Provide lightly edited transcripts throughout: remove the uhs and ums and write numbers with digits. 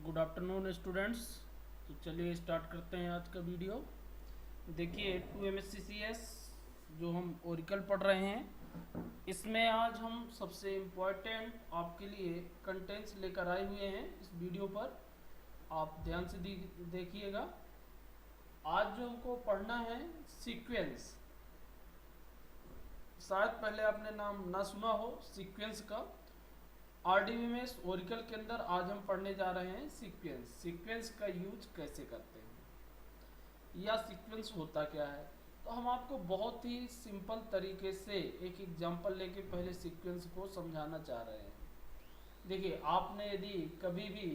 Good afternoon students. तो चलिए start करते हैं आज का वीडियो। देखिए 2 MSc CS जो हम ओरिकल पढ़ रहे हैं, इसमें आज हम सबसे इम्पोर्टेंट आपके लिए कंटेंट्स लेकर आए हुए हैं इस वीडियो पर। आप ध्यान से देखिएगा। आज जो हमको पढ़ना है सीक्वेंस। शायद पहले आपने नाम ना सुना हो सीक्वेंस का। RDBMS ओरिकल के अंदर आज हम पढ़ने जा रहे हैं सीक्वेंस। सीक्वेंस का यूज कैसे करते हैं या सीक्वेंस होता क्या है। तो हम आपको बहुत ही सिंपल तरीके से एक एग्जांपल लेके पहले सीक्वेंस को समझाना चाह रहे हैं। देखिए, आपने यदि कभी भी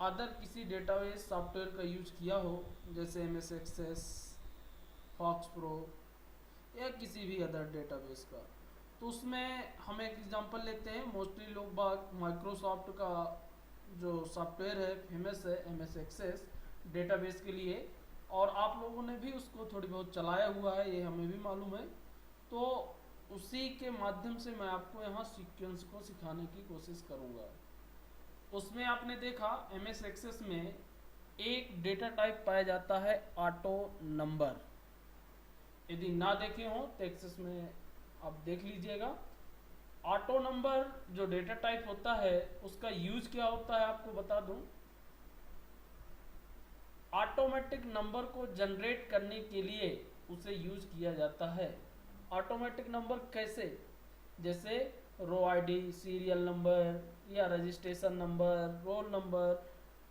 अदर किसी डेटाबेस सॉफ्टवेयर का यूज किया हो, जैसे MS एक्सेस, फॉक्स प्रो या किसी भी अदर डेटाबेस का, तो उसमें हम एक एग्जांपल लेते हैं। मोस्टली लोग बाग माइक्रोसॉफ्ट का जो सॉफ्टवेयर है फेमस है MS एक्सेस डेटाबेस के लिए, और आप लोगों ने भी उसको थोड़ी बहुत चलाया हुआ है, ये हमें भी मालूम है। तो उसी के माध्यम से मैं आपको यहाँ सीक्वेंस को सिखाने की कोशिश करूँगा। उसमें आपने देखा MS एक्सेस में एक डेटा टाइप पाया जाता है ऑटो नंबर। यदि ना देखे हो तो एक्सेस में आप देख लीजिएगा। ऑटो नंबर जो डेटा टाइप होता है उसका यूज क्या होता है आपको बता दूं। ऑटोमेटिक नंबर को जनरेट करने के लिए उसे यूज किया जाता है। ऑटोमेटिक नंबर कैसे? जैसे रो आईडी, सीरियल नंबर या रजिस्ट्रेशन नंबर, रोल नंबर,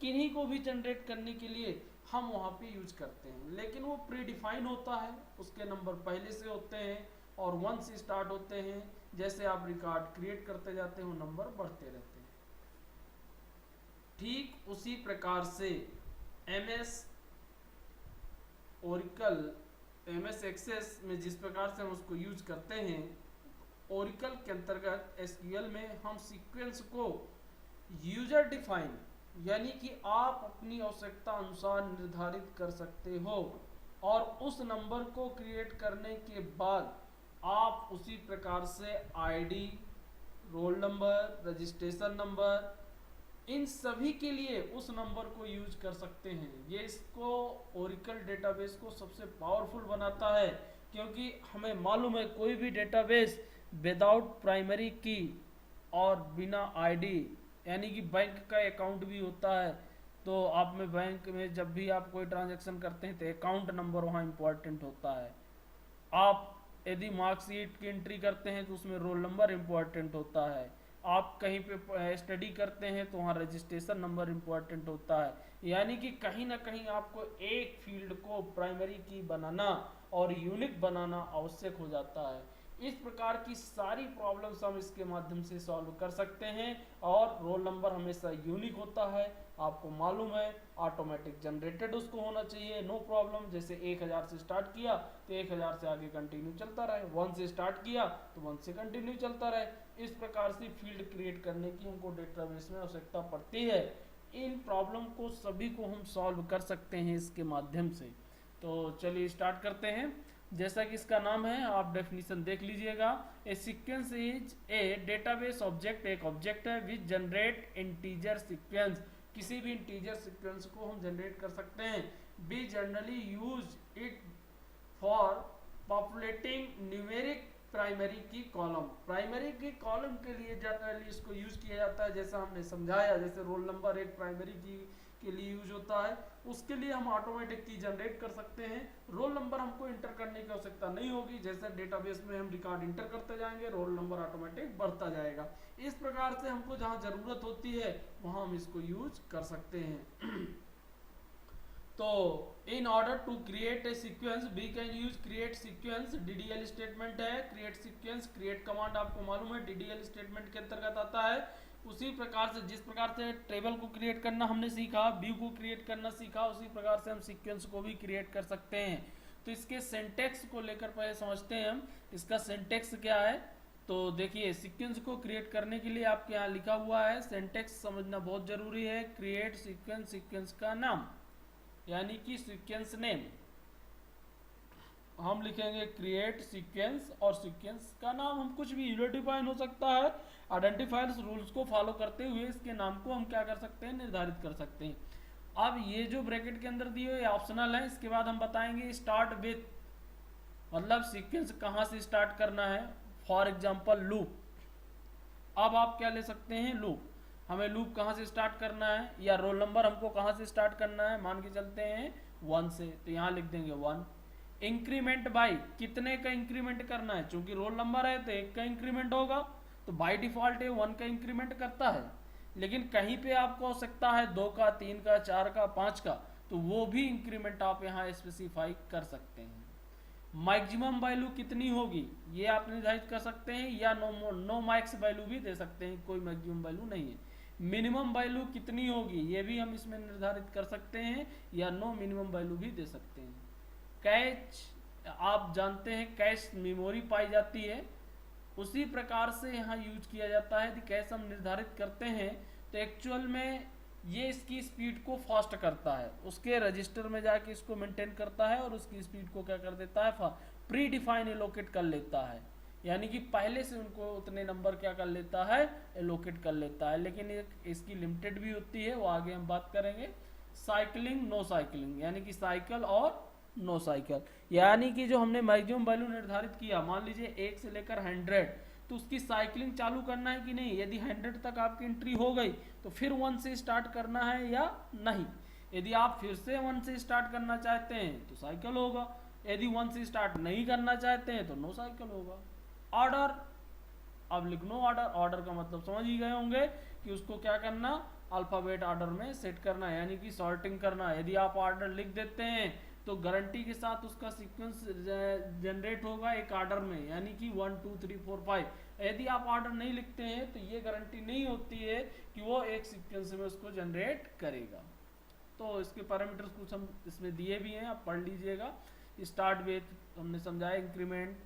किन्हीं को भी जनरेट करने के लिए हम वहाँ पे यूज करते हैं। लेकिन वो प्री डिफाइन होता है, उसके नंबर पहले से होते हैं और 1 से स्टार्ट होते हैं। जैसे आप रिकॉर्ड क्रिएट करते जाते हो नंबर बढ़ते रहते हैं। ठीक उसी प्रकार से MS ओरिकल, MS एक्सेस में जिस प्रकार से हम उसको यूज करते हैं, ओरिकल के अंतर्गत SQL में हम सीक्वेंस को यूजर डिफाइन, यानी कि आप अपनी आवश्यकता अनुसार निर्धारित कर सकते हो, और उस नंबर को क्रिएट करने के बाद आप उसी प्रकार से ID, roll number, registration number, इन सभी के लिए उस नंबर को यूज कर सकते हैं। ये इसको ओरिकल डेटाबेस को सबसे पावरफुल बनाता है, क्योंकि हमें मालूम है कोई भी डेटाबेस विदाउट प्राइमरी की और बिना आईडी, यानी कि बैंक का अकाउंट भी होता है, तो आप में बैंक में जब भी आप कोई ट्रांजैक्शन करते हैं तो अकाउंट नंबर वहाँ इम्पोर्टेंट होता है। आप यदि मार्कशीट की एंट्री करते हैं तो उसमें रोल नंबर इम्पोर्टेंट होता है। आप कहीं पे स्टडी करते हैं तो वहाँ रजिस्ट्रेशन नंबर इम्पोर्टेंट होता है। यानी कि कहीं ना कहीं आपको एक फील्ड को प्राइमरी की बनाना और यूनिक बनाना आवश्यक हो जाता है। इस प्रकार की सारी प्रॉब्लम्स हम इसके माध्यम से सॉल्व कर सकते हैं। और रोल नंबर हमेशा यूनिक होता है, आपको मालूम है। ऑटोमेटिक जनरेटेड उसको होना चाहिए, नो प्रॉब्लम। जैसे 1000 से स्टार्ट किया तो 1000 से आगे कंटिन्यू चलता रहे, 1 से स्टार्ट किया तो 1 से कंटिन्यू चलता रहे। इस प्रकार से फील्ड क्रिएट करने की हमको डेटाबेस में आवश्यकता पड़ती है। इन प्रॉब्लम को सभी को हम सॉल्व कर सकते हैं इसके माध्यम से। तो चलिए स्टार्ट करते हैं। जैसा कि इसका नाम है, आप डेफिनेशन देख लीजिएगा। A sequence is a database object, एक ऑब्जेक्ट है विच जनरेट इंटीजर सीक्वेंस। किसी भी इंटीजर सीक्वेंस को हम जनरेट कर सकते हैं। We generally use it for populating numeric primary key column. Primary key column के लिए जनरली इसको यूज किया जाता है, जैसा हमने समझाया। जैसे रोल नंबर एक प्राइमरी की के लिए यूज होता है, उसके लिए हम ऑटोमेटिक की जनरेट कर सकते हैं। रोल नंबर हमको इंटर करने की आवश्यकता नहीं होगी। जैसे डेटाबेस में हम रिकॉर्ड इंटर करते जाएंगे, रोल नंबर ऑटोमेटिक बढ़ता जाएगा। इस प्रकार से हमको जहाँ जरूरत होती है वहाँ हम इसको यूज कर सकते हैं। तो in order to create a sequence we can use create sequence. DDL statement है क्रिएट सीक्वेंस। क्रिएट कमांड आपको मालूम है DDL स्टेटमेंट के अंतर्गत आता है। उसी प्रकार से जिस प्रकार से टेबल को क्रिएट करना हमने सीखा, व्यू को क्रिएट करना सीखा, उसी प्रकार से हम सीक्वेंस को भी क्रिएट कर सकते हैं। तो इसके सिंटेक्स को लेकर पहले समझते हैं हम, इसका सिंटेक्स क्या है। तो देखिए, सीक्वेंस को क्रिएट करने के लिए आपके यहाँ लिखा हुआ है, सिंटेक्स समझना बहुत जरूरी है। क्रिएट सीक्वेंस, सीक्वेंस का नाम यानी कि सीक्वेंस नेम हम लिखेंगे क्रिएट सीक्वेंस, और सीक्वेंस का नाम हम कुछ भी यूजर डिफाइन हो सकता है, आइडेंटिफायर्स रूल्स को फॉलो करते हुए इसके नाम को हम क्या कर सकते हैं, निर्धारित कर सकते हैं। अब ये जो ब्रैकेट के अंदर दिए हुए ऑप्शनल है, इसके बाद हम बताएंगे स्टार्ट विथ, मतलब सीक्वेंस कहाँ से स्टार्ट करना है। फॉर एग्जाम्पल लूप, अब आप क्या ले सकते हैं, लूप, हमें लूप कहाँ से स्टार्ट करना है, या रोल नंबर हमको कहाँ से स्टार्ट करना है, मान के चलते हैं 1 से, तो यहाँ लिख देंगे 1। इंक्रीमेंट बाई, कितने का इंक्रीमेंट करना है, चूंकि रोल नंबर है तो 1 का इंक्रीमेंट होगा, तो बाय डिफॉल्ट 1 का इंक्रीमेंट करता है। लेकिन कहीं पे आपको आवश्यकता है 2 का, 3 का, 4 का, 5 का, तो वो भी इंक्रीमेंट आप यहाँ स्पेसिफाई कर सकते हैं। मैक्सिमम वैल्यू कितनी होगी ये आप निर्धारित कर सकते हैं, या नो मैक्स वैल्यू भी दे सकते हैं, कोई मैक्सिमम वैल्यू नहीं है। मिनिमम वैल्यू कितनी होगी ये भी हम इसमें निर्धारित कर सकते हैं, या नो मिनिमम वैल्यू भी दे सकते हैं। कैच, आप जानते हैं कैश मेमोरी पाई जाती है, उसी प्रकार से यहाँ यूज किया जाता है। यदि कैश हम निर्धारित करते हैं तो एक्चुअल में ये इसकी स्पीड को फास्ट करता है, उसके रजिस्टर में जाके इसको मेंटेन करता है और उसकी स्पीड को क्या कर देता है, प्री डिफाइन एलोकेट कर लेता है, यानी कि पहले से उनको उतने नंबर क्या कर लेता है, एलोकेट कर लेता है। लेकिन इसकी लिमिटेड भी होती है, वो आगे हम बात करेंगे। साइकिलिंग, नो साइकिलिंग, यानी कि साइकिल और नो साइकिल, यानी कि जो हमने मैक्सिमम वैल्यू निर्धारित किया, मान लीजिए 1 से लेकर 100, तो उसकी साइकिलिंग चालू करना है कि नहीं। यदि 100 तक आपकी एंट्री हो गई तो फिर 1 से स्टार्ट करना है या नहीं। यदि आप फिर से 1 से स्टार्ट करना चाहते हैं तो साइकिल होगा, यदि 1 से स्टार्ट नहीं करना चाहते हैं तो नो साइकिल होगा। ऑर्डर, अब लिख नो ऑर्डर, ऑर्डर का मतलब समझ ही गए होंगे कि उसको क्या करना, अल्फाबेट ऑर्डर में सेट करना है, यानी कि सॉर्टिंग करना। यदि आप ऑर्डर लिख देते हैं तो गारंटी के साथ उसका सीक्वेंस जनरेट होगा एक ऑर्डर में, यानी कि 1 2 3 4 5। यदि आप ऑर्डर नहीं लिखते हैं तो ये गारंटी नहीं होती है कि वो एक सीक्वेंस में उसको जनरेट करेगा। तो इसके पैरामीटर्स कुछ हम इसमें दिए भी हैं, आप पढ़ लीजिएगा। स्टार्ट विथ हमने समझाया, इंक्रीमेंट,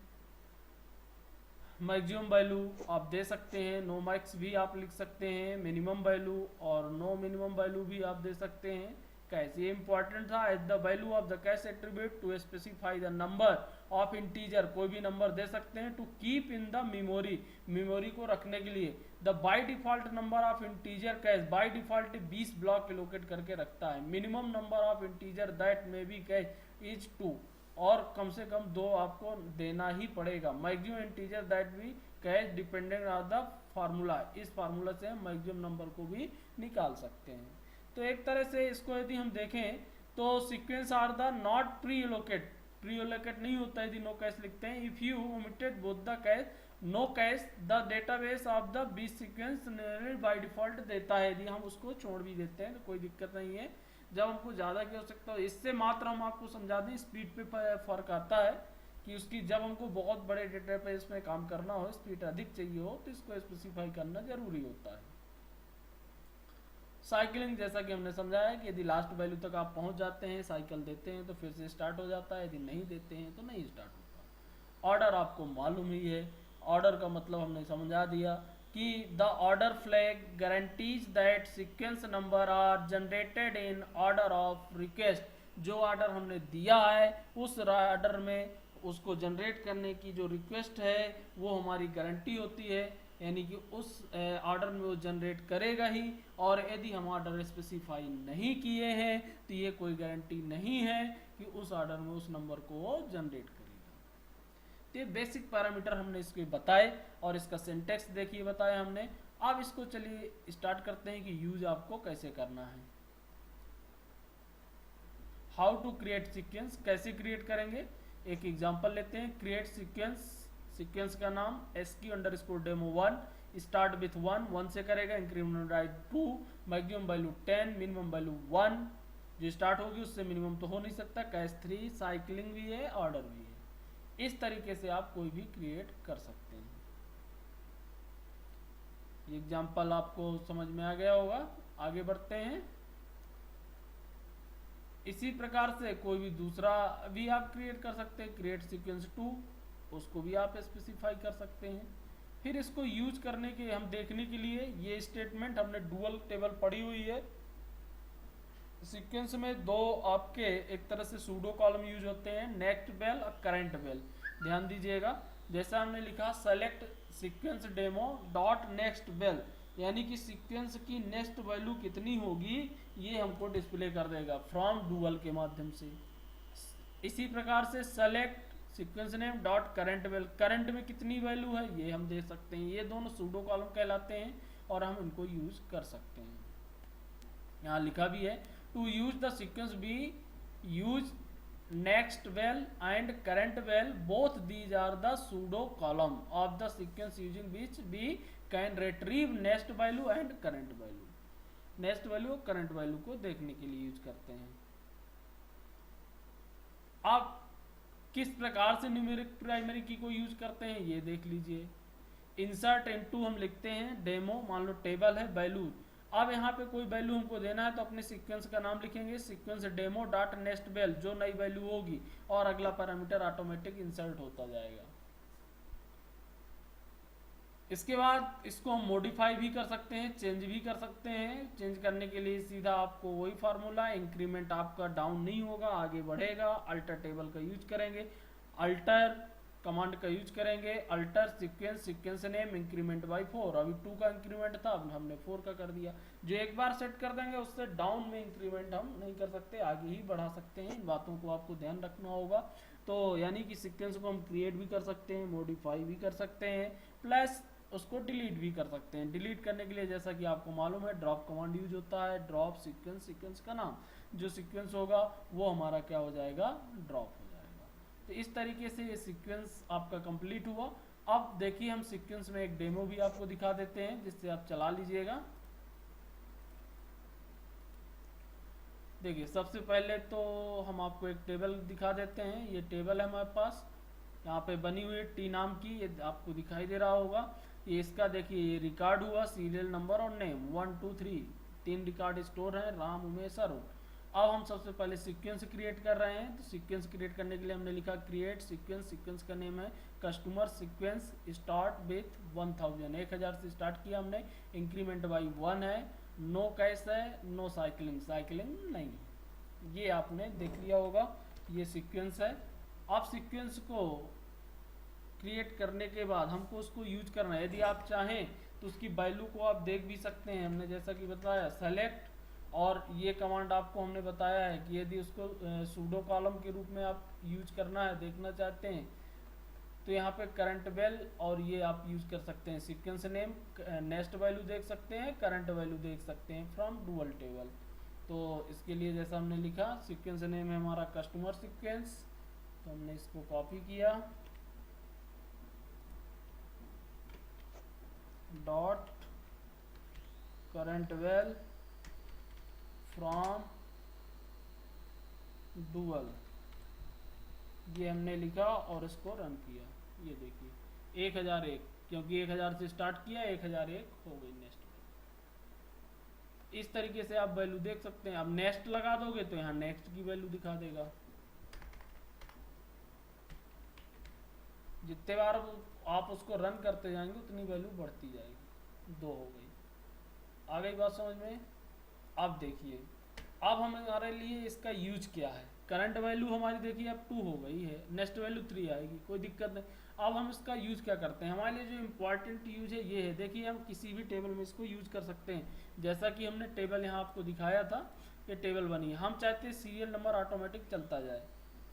मैक्सिमम वैल्यू आप दे सकते हैं, नो मैक्स भी आप लिख सकते हैं, मिनिमम वैल्यू और नो मिनिमम वैल्यू भी आप दे सकते हैं। कैश, ये इंपॉर्टेंट था, at the value of the cache attribute to specify the number of integer, कोई भी नंबर दे सकते हैं, to keep in the memory, memory को रखने के लिए। The by default number of integer cache, by default 20 block allocate करके रखता है। Minimum number of integer that may be cash is 2, और कम से कम 2 आपको देना ही पड़ेगा। मैक्सिमम इंटीजर दैट भी cash dependent on the formula, इस फार्मूला से हम मैक्सिमम नंबर को भी निकाल सकते हैं। तो एक तरह से इसको यदि हम देखें तो sequence are the not pre allocate, pre allocate नहीं होता यदि नो कैश लिखते हैं। If you omitted both the cache, no cache, the database of the B sequence by default देता है। यदि हम उसको छोड़ भी देते हैं तो कोई दिक्कत नहीं है। जब हमको ज़्यादा की आवश्यकता हो, इससे मात्र हम आपको समझा दें, स्पीड पे फर्क आता है कि उसकी, जब हमको बहुत बड़े डेटाबेस में काम करना हो, स्पीड अधिक चाहिए हो, तो इसको स्पेसिफाई करना जरूरी होता है। साइकिलिंग, जैसा कि हमने समझाया कि यदि लास्ट वैल्यू तक आप पहुंच जाते हैं, साइकिल देते हैं तो फिर से स्टार्ट हो जाता है, यदि नहीं देते हैं तो नहीं स्टार्ट होता। ऑर्डर आपको मालूम ही है, ऑर्डर का मतलब हमने समझा दिया कि the order flag guarantees that sequence number are generated in order of request. जो ऑर्डर हमने दिया है उस ऑर्डर में उसको जनरेट करने की जो रिक्वेस्ट है वो हमारी गारंटी होती है, यानी कि उस ऑर्डर में वो जनरेट करेगा ही। और यदि हम ऑर्डर स्पेसिफाई नहीं किए हैं तो ये कोई गारंटी नहीं है कि उस ऑर्डर में उस नंबर को वो जनरेट करेगा। तो ये बेसिक पैरामीटर हमने इसके बताए और इसका सिंटेक्स देखिए बताया हमने। अब इसको चलिए स्टार्ट करते हैं कि यूज आपको कैसे करना है। हाउ टू क्रिएट सीक्वेंस, कैसे क्रिएट करेंगे, एक एग्जांपल लेते हैं। क्रिएट सीक्वेंस, सीक्वेंस का नाम SQ_demo1, स्टार्ट विथ 1 से करेगा, increment right 2, maximum value 10, minimum value 1, जो स्टार्ट होगी उससे मिनिमम तो हो नहीं सकता, कैश 3, साइकिलिंग भी है, ऑर्डर भी है। इस तरीके से आप कोई भी क्रिएट कर सकते हैं। ये एग्जांपल आपको समझ में आ गया होगा, आगे बढ़ते हैं। इसी प्रकार से कोई भी दूसरा भी आप क्रिएट कर सकते हैं, क्रिएट सीक्वेंस 2, उसको भी आप स्पेसिफाई कर सकते हैं। फिर इसको यूज करने के, हम देखने के लिए, ये स्टेटमेंट हमने डुअल टेबल पढ़ी हुई है। सीक्वेंस में दो आपके एक तरह से सूडो कॉलम यूज होते हैं, नेक्स्ट बेल और करंट बेल। ध्यान दीजिएगा, जैसा हमने लिखा select sequence demo dot next well, यानी कि सीक्वेंस की नेक्स्ट वैल्यू कितनी होगी ये हमको डिस्प्ले कर देगा फ्रॉम डुअल के माध्यम से। इसी प्रकार से select sequence name dot current well, current में कितनी वैल्यू है ये हम दे सकते हैं। ये दोनों सूडो कॉलम कहलाते हैं और हम इनको यूज कर सकते हैं। यहाँ लिखा भी है to use the sequence we use next val and current val both these are the pseudo column of the sequence using which we can retrieve next value and current value. Next value current value को देखने के लिए use करते हैं। अब किस प्रकार से न्यूमेरिक प्राइमरी की को यूज करते हैं ये देख लीजिए। इंसर्ट इनटू हम लिखते हैं डेमो, मान लो टेबल है वैल्यू। अब यहाँ पे कोई वैल्यू हमको देना है तो अपने सीक्वेंस का नाम लिखेंगे sequence demo dot next well, जो नई वैल्यू होगी और अगला पैरामीटर ऑटोमेटिक इंसर्ट होता जाएगा। इसके बाद इसको हम मॉडिफाई भी कर सकते हैं, चेंज भी कर सकते हैं। चेंज करने के लिए सीधा आपको वही फार्मूला, इंक्रीमेंट आपका डाउन नहीं होगा, आगे बढ़ेगा। अल्टर टेबल का यूज करेंगे, अल्टर कमांड का यूज करेंगे, alter sequence sequence name increment by 4। अभी 2 का इंक्रीमेंट था, अब हमने 4 का कर दिया। जो एक बार सेट कर देंगे उससे डाउन में इंक्रीमेंट हम नहीं कर सकते, आगे ही बढ़ा सकते हैं। इन बातों को आपको ध्यान रखना होगा। तो यानी कि सीक्वेंस को हम क्रिएट भी कर सकते हैं, मॉडिफाई भी कर सकते हैं, प्लस उसको डिलीट भी कर सकते हैं। डिलीट करने के लिए जैसा कि आपको मालूम है ड्रॉप कमांड यूज होता है। ड्रॉप सीक्वेंस, सीक्वेंस का नाम, जो सीक्वेंस होगा वो हमारा क्या हो जाएगा, ड्रॉप हो जाएगा। तो इस तरीके से ये सीक्वेंस आपका कंप्लीट हुआ। अब देखिए हम सीक्वेंस में एक डेमो भी आपको दिखा देते हैं जिससे आप चला लीजिएगा। देखिए सबसे पहले तो हम आपको एक टेबल दिखा देते हैं। ये टेबल है हमारे पास, यहाँ पे बनी हुई टी नाम की, ये आपको दिखाई दे रहा होगा। ये इसका देखिए ये रिकॉर्ड हुआ, सीरियल नंबर और नेम 1 2 3 3 रिकॉर्ड स्टोर है, राम उमेश अरुण। अब हम सबसे पहले सीक्वेंस क्रिएट कर रहे हैं। तो सीक्वेंस क्रिएट करने के लिए हमने लिखा क्रिएट सीक्वेंस। सीक्वेंस का नेम है कस्टमर सीक्वेंस स्टार्ट विथ 1000, 1000 से स्टार्ट किया हमने। इंक्रीमेंट बाई 1 है, नो कैश है, नो साइकिलिंग, साइकिलिंग नहीं। ये आपने देख लिया होगा, ये सीक्वेंस है। अब सीक्वेंस को क्रिएट करने के बाद हमको उसको यूज करना है। यदि आप चाहें तो उसकी वैल्यू को आप देख भी सकते हैं। हमने जैसा कि बताया सेलेक्ट, और ये कमांड आपको हमने बताया है कि यदि उसको सूडो कॉलम के रूप में आप यूज करना है, देखना चाहते हैं, तो यहाँ पे करंट वेल और ये आप यूज कर सकते हैं। सीक्वेंस नेम नेक्स्ट वैल्यू देख सकते हैं, करंट वैल्यू देख सकते हैं फ्रॉम डुअल टेबल। तो इसके लिए जैसा हमने लिखा सीक्वेंस नेम है हमारा कस्टमर सीक्वेंस, तो हमने इसको कॉपी किया, dot current well from dual, ये हमने लिखा और इसको रन किया। ये देखिए 1001, क्योंकि 1000 से स्टार्ट किया, 1001 हो गई नेक्स्ट। इस तरीके से आप वैल्यू देख सकते हैं। अब नेक्स्ट लगा दोगे तो यहाँ नेक्स्ट की वैल्यू दिखा देगा। जितने बार आप उसको रन करते जाएंगे उतनी वैल्यू बढ़ती जाएगी। 2 हो गई। आ गई बात समझ में? अब देखिए अब हमारे लिए इसका यूज क्या है। करंट वैल्यू हमारी देखिए अब 2 हो गई है, नेक्स्ट वैल्यू 3 आएगी, कोई दिक्कत नहीं। अब हम इसका यूज क्या करते हैं, हमारे लिए जो इम्पोर्टेंट यूज है ये है। देखिए हम किसी भी टेबल में इसको यूज कर सकते हैं। जैसा कि हमने टेबल यहाँ आपको दिखाया था, ये टेबल बनी है। हम चाहते हैं सीरियल नंबर ऑटोमेटिक चलता जाए,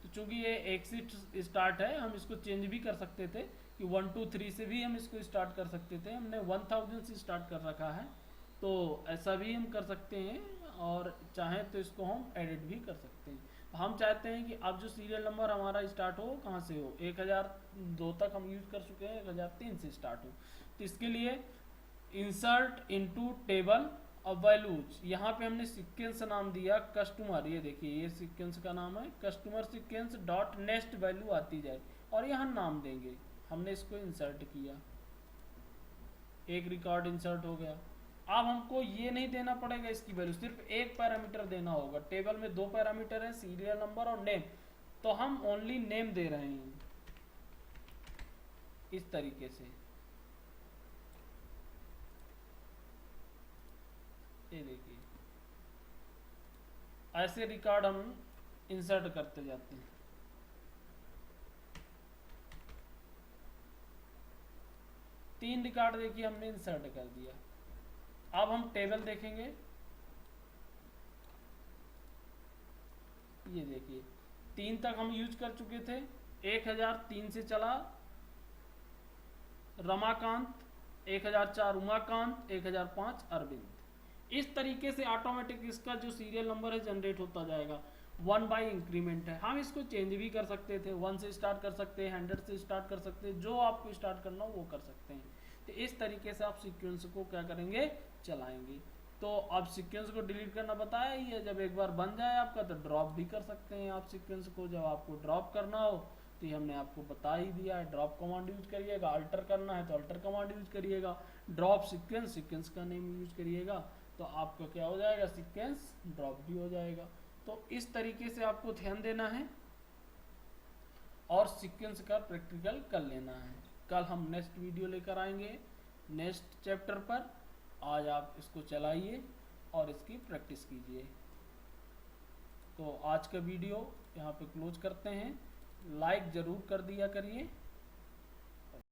तो चूंकि ये 1 से स्टार्ट है, हम इसको चेंज भी कर सकते थे कि 1 2 3 से भी हम इसको स्टार्ट कर सकते थे। हमने 1000 से स्टार्ट कर रखा है, तो ऐसा भी हम कर सकते हैं, और चाहें तो इसको हम एडिट भी कर सकते हैं। हम चाहते हैं कि अब जो सीरियल नंबर हमारा स्टार्ट हो कहाँ से हो, 1002 तक हम यूज कर चुके हैं, 1003 से स्टार्ट हो। तो इसके लिए इंसर्ट इनटू टेबल अब वैल्यूज, यहाँ पे हमने सीक्वेंस नाम दिया कस्टमर। ये देखिए ये सीक्वेंस का नाम है customer sequence dot next value आती जाए, और यहाँ नाम देंगे। हमने इसको इंसर्ट किया, एक रिकॉर्ड इंसर्ट हो गया। अब हमको ये नहीं देना पड़ेगा इसकी वैल्यू, सिर्फ एक पैरामीटर देना होगा। टेबल में 2 पैरामीटर है, सीरियल नंबर और नेम, तो हम ओनली नेम दे रहे हैं इस तरीके से। ये देखिए ऐसे रिकॉर्ड हम इंसर्ट करते जाते हैं। 3 रिकॉर्ड देखिए हमने इंसर्ट कर दिया। अब हम टेबल देखेंगे, ये देखिए 3 तक हम यूज कर चुके थे। 1003 से चला रमाकांत, 1004 उमाकांत, 1005 अरविंद। इस तरीके से ऑटोमेटिक इसका जो सीरियल नंबर है जनरेट होता जाएगा। 1 बाई इंक्रीमेंट है, हम इसको चेंज भी कर सकते थे, 1 से स्टार्ट कर सकते हैं, 100 से स्टार्ट कर सकते हैं, जो आपको स्टार्ट करना हो वो कर सकते हैं। तो इस तरीके से आप सीक्वेंस को क्या करेंगे, चलाएंगे। तो अब सीक्वेंस को डिलीट करना बताया ही है, जब एक बार बन जाए आपका तो ड्रॉप भी कर सकते हैं आप सीक्वेंस को। जब आपको ड्रॉप करना हो तो ये हमने आपको बता ही दिया है, ड्रॉप कमांड यूज करिएगा, अल्टर करना है तो अल्टर कमांड यूज करिएगा, ड्रॉप सीक्वेंस, सीक्वेंस का नेम यूज करिएगा, तो आपका क्या हो जाएगा, सीक्वेंस ड्रॉप भी हो जाएगा। तो इस तरीके से आपको ध्यान देना है और सीक्वेंस का प्रैक्टिकल कर लेना है। कल हम नेक्स्ट वीडियो लेकर आएंगे नेक्स्ट चैप्टर पर। आज आप इसको चलाइए और इसकी प्रैक्टिस कीजिए। तो आज का वीडियो यहाँ पे क्लोज करते हैं। लाइक ज़रूर कर दिया करिए।